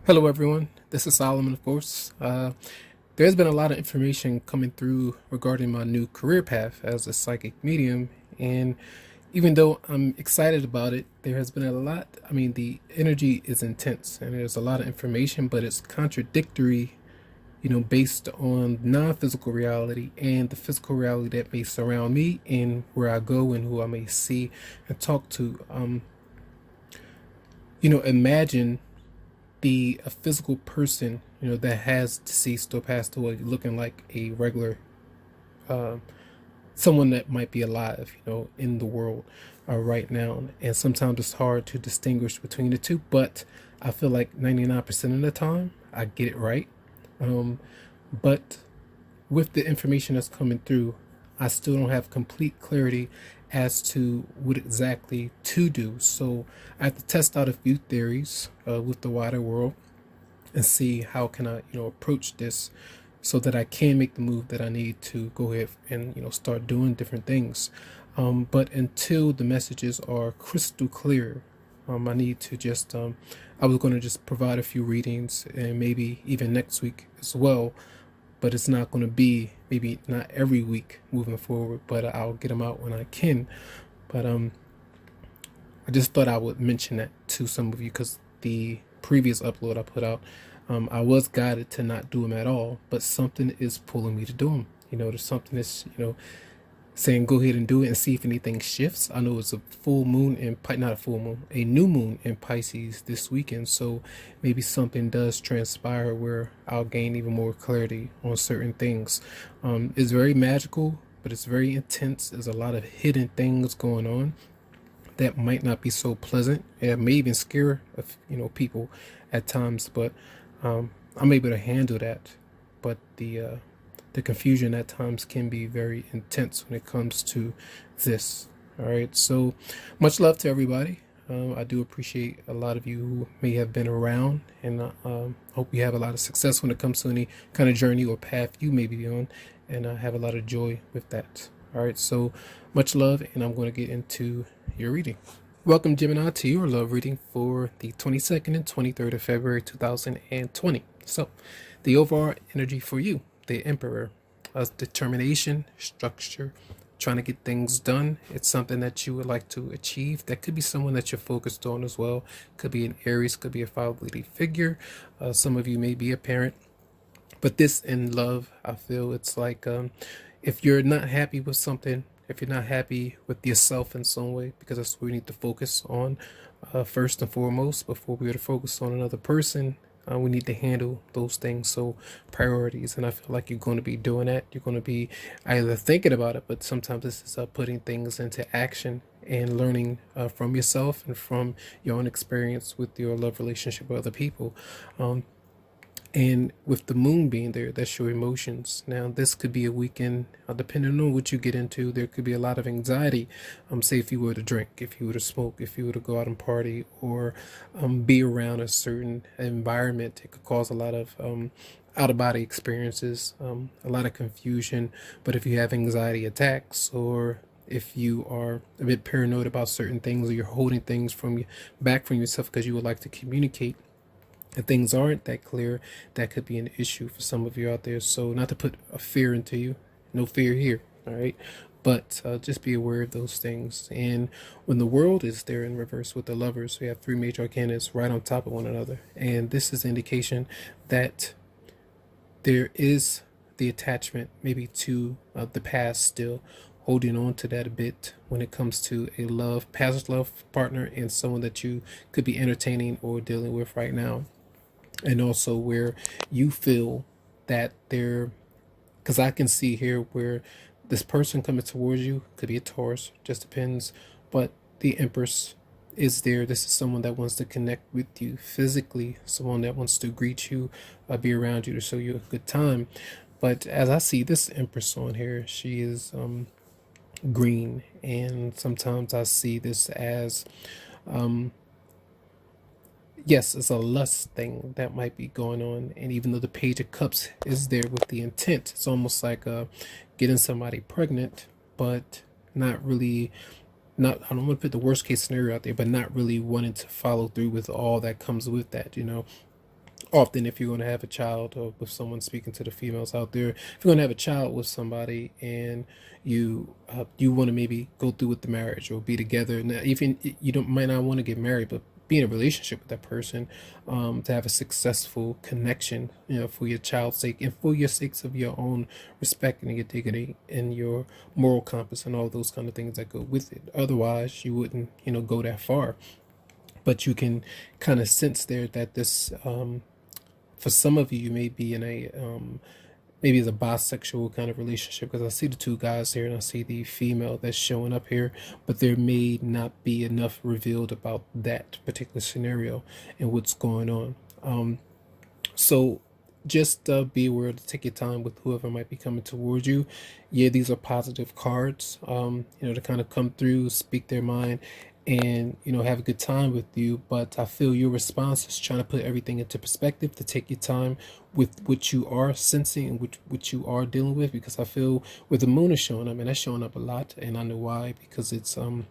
Hello, everyone. This is Solomon, of course. There's been a lot of information coming through regarding my new career path as a psychic medium. And even though I'm excited about it, there has been a lot. I mean, the energy is intense and there's a lot of information, but it's contradictory, based on non physical reality and the physical reality that may surround me and where I go and who I may see and talk to. Imagine a physical person, that has deceased or passed away, looking like a regular, uh, someone that might be alive, in the world right now. And sometimes it's hard to distinguish between the two, but I feel like 99% of the time I get it right. But with the information that's coming through, I still don't have complete clarity as to what exactly to do. So I have to test out a few theories with the wider world and see how can I, approach this so that I can make the move that I need to go ahead and, start doing different things. But until the messages are crystal clear, I need to just, I was going to just provide a few readings and maybe even next week as well, but it's not going to be, maybe not every week moving forward, but I'll get them out when I can. But I just thought I would mention that to some of you because the previous upload I put out, I was guided to not do them at all, but something is pulling me to do them. There's something that's, saying go ahead and do it and see if anything shifts. I know it's a full moon in not a full moon, a new moon in Pisces this weekend, so maybe something does transpire where I'll gain even more clarity on certain things. It's very magical, but it's very intense. There's a lot of hidden things going on that might not be so pleasant. It may even scare people at times, but I'm able to handle that. But the confusion at times can be very intense when it comes to this. All right, so much love to everybody. I do appreciate a lot of you who may have been around, and hope you have a lot of success when it comes to any kind of journey or path you may be on, and I have a lot of joy with that. All right, so much love, and I'm going to get into your reading. Welcome, Gemini, to your love reading for the 22nd and 23rd of February 2020. So, the overall energy for you, the Emperor, determination, structure, trying to get things done. It's something that you would like to achieve. That could be someone that you're focused on as well. Could be an Aries, could be a fatherly figure. Some of you may be a parent. But this in love, I feel it's like if you're not happy with something, if you're not happy with yourself in some way, because that's what we need to focus on first and foremost before we were to focus on another person. We need to handle those things. So priorities, and I feel like you're going to be doing that. You're going to be either thinking about it, but sometimes this is putting things into action and learning from yourself and from your own experience with your love relationship with other people. And with the moon being there, that's your emotions. Now, this could be a weekend, depending on what you get into, there could be a lot of anxiety. Say if you were to drink, if you were to smoke, if you were to go out and party, or be around a certain environment, it could cause a lot of out-of-body experiences, a lot of confusion. But if you have anxiety attacks, or if you are a bit paranoid about certain things, or you're holding things back from yourself because you would like to communicate, if things aren't that clear, that could be an issue for some of you out there. So not to put a fear into you, no fear here, all right? But just be aware of those things. And when the world is there in reverse with the lovers, we have three major arcana right on top of one another. And this is an indication that there is the attachment maybe to the past still, holding on to that a bit when it comes to a past love partner and someone that you could be entertaining or dealing with right now. And also where you feel that because I can see here where this person coming towards you could be a Taurus, just depends, but the Empress is there. This is someone that wants to connect with you physically, someone that wants to greet you, be around you, to show you a good time. But as I see this Empress on here, she is green, and sometimes I see this as yes, it's a lust thing that might be going on. And even though the Page of Cups is there with the intent, it's almost like getting somebody pregnant, but not really, I don't want to put the worst case scenario out there, but not really wanting to follow through with all that comes with that, Often if you're going to have a child, or with someone, speaking to the females out there, if you're going to have a child with somebody and you want to maybe go through with the marriage or be together, now even you don't might not want to get married, but be in a relationship with that person, to have a successful connection, for your child's sake and for your sakes of your own respect and your dignity and your moral compass and all those kind of things that go with it. Otherwise you wouldn't, go that far. But you can kind of sense there that this, for some of you, you may be in a, maybe it's a bisexual kind of relationship, because I see the two guys here and I see the female that's showing up here, but there may not be enough revealed about that particular scenario and what's going on. So just be aware to take your time with whoever might be coming towards you. Yeah, these are positive cards, to kind of come through, speak their mind, and have a good time with you. But I feel your response is trying to put everything into perspective, to take your time with what you are sensing and what you are dealing with, because I feel with the moon is showing up, and that's showing up a lot, and I know why, because it's a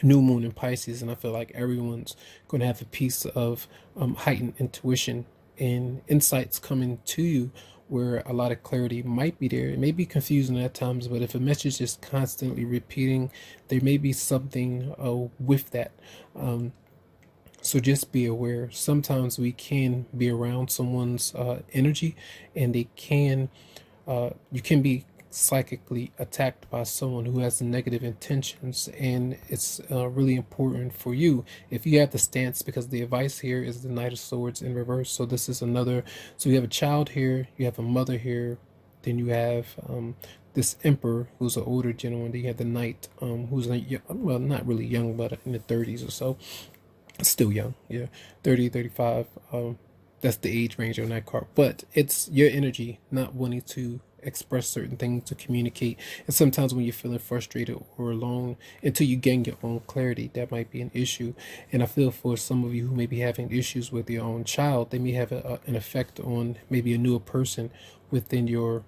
new moon in Pisces, and I feel like everyone's going to have a piece of heightened intuition and insights coming to you, where a lot of clarity might be there. It may be confusing at times, but if a message is constantly repeating, there may be something with that. So just be aware. Sometimes we can be around someone's energy, and they can, you can be psychically attacked by someone who has negative intentions, and it's really important for you, if you have the stance, because the advice here is the Knight of Swords in reverse. So this is another, so you have a child here, you have a mother here, then you have this Emperor who's an older gentleman, then you have the Knight, who's like, well, not really young, but in the 30s or so, still young, yeah, 30, 35. That's the age range on that card, but it's your energy not wanting to express certain things, to communicate. And sometimes when you're feeling frustrated or alone, until you gain your own clarity, that might be an issue. And I feel for some of you who may be having issues with your own child, they may have an effect on maybe a newer person within your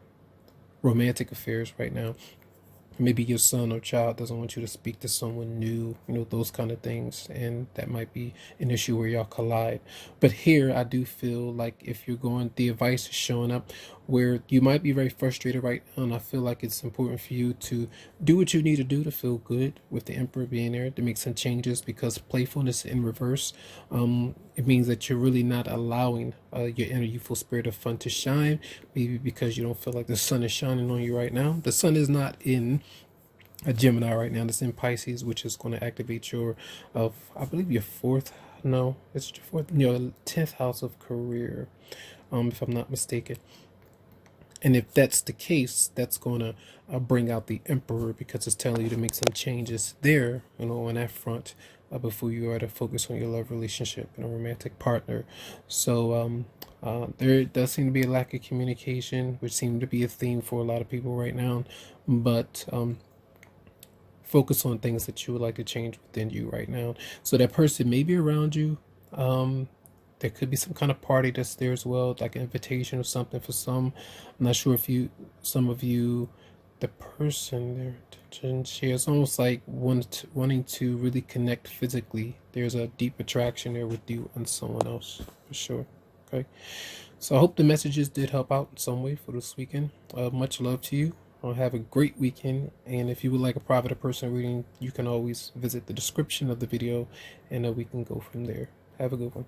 romantic affairs right now. Maybe your son or child doesn't want you to speak to someone new, those kind of things, and that might be an issue where y'all collide. But here I do feel like if you're going, the advice is showing up where you might be very frustrated right now, and I feel like it's important for you to do what you need to do to feel good, with the Emperor being there, to make some changes, because playfulness in reverse, it means that you're really not allowing your inner youthful spirit of fun to shine, maybe because you don't feel like the sun is shining on you right now. The sun is not in a Gemini right now, it's in Pisces, which is going to activate your, I believe your fourth, no, it's your fourth, your 10th house of career, if I'm not mistaken. And if that's the case, that's going to bring out the Emperor, because it's telling you to make some changes there, on that front, before you are to focus on your love relationship and a romantic partner. So there does seem to be a lack of communication, which seems to be a theme for a lot of people right now. But focus on things that you would like to change within you right now. So that person may be around you. There could be some kind of party that's there as well, like an invitation or something for some. I'm not sure if some of you, the person, their attention shares, almost like wanting to really connect physically. There's a deep attraction there with you and someone else, for sure. Okay. So I hope the messages did help out in some way for this weekend. Much love to you. Have a great weekend, and if you would like a private or personal reading, you can always visit the description of the video, and we can go from there. Have a good one.